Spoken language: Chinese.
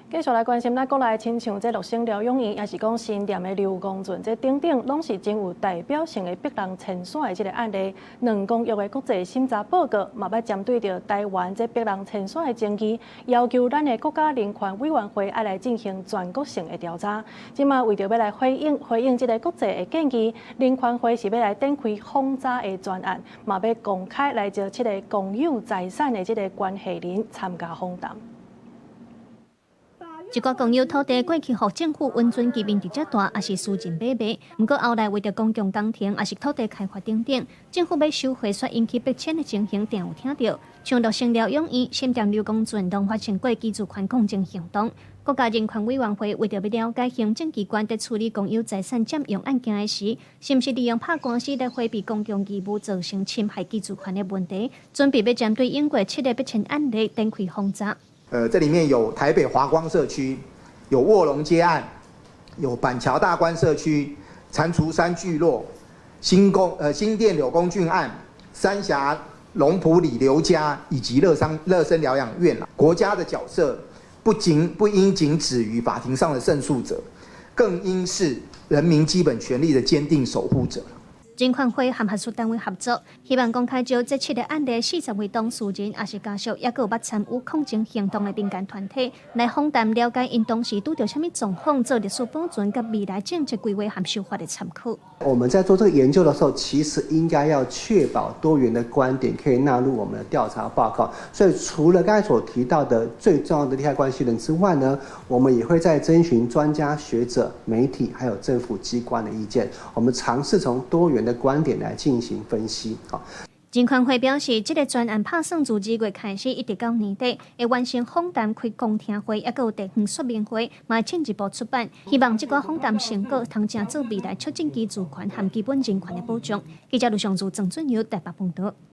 继续来关心咱国内亲像这乐生疗养院，也是讲新店的刘公圳，这等等拢是真有代表性的逼人迁徙的这个案例。两公约的国际审查报告嘛，要针对着台湾这逼人迁徙的争议，要求咱的国家人权委员会要来进行全国性的调查。即马为着要来回应这个国际的建议，人权会是要来展开轰炸的专案，嘛要公开来招这个共有财产的这个关系人参加访谈。一个公有土地过去互政府温存期面直接大，也是私人买卖。不过后来为着公共工程，也是土地开发等等，政府要收回却引起迫迁的情形，定有听到。像乐生疗养院、新店刘公圳拢发生过居住权抗争行动。国家人权委员会为着要了解行政机关在处理公有财产占用案件的时，是不是利用拍官司来回避公共义务，造成侵害居住权的问题，准备要针对英国7个迫迁案例展开轰炸。这里面有台北华光社区，有卧龙街案，有板桥大观社区、蟾蜍山聚落、新店柳公郡案、三峡龙埔里刘家以及乐生疗养院。国家的角色不应仅止于法庭上的胜诉者，更应是人民基本权利的坚定守护者。人权会和核数单位合作，希望公开招这7个案例40位当事人，也是家属，也有捌参与抗争行动的民间团体来访谈，了解因当时拄到什么状况，做历史保存跟未来政策规划和修法的参考。我们在做这个研究的时候，其实应该要确保多元的观点可以纳入我们的调查报告。所以，除了刚才所提到的最重要的利害关系人之外呢，我们也会在征询专家学者、媒体还有政府机关的意见。我们尝试从多元的观点来进行分析。人权会表示，这个专案拍算自2月开始，一直到年底，会完成访谈、开公听会，也有地方说明会，嘛进一步出版。希望这个访谈成果，通正做未来促进居住权和基本人权的保障。记者卢尚珠、郑俊尧台北报道。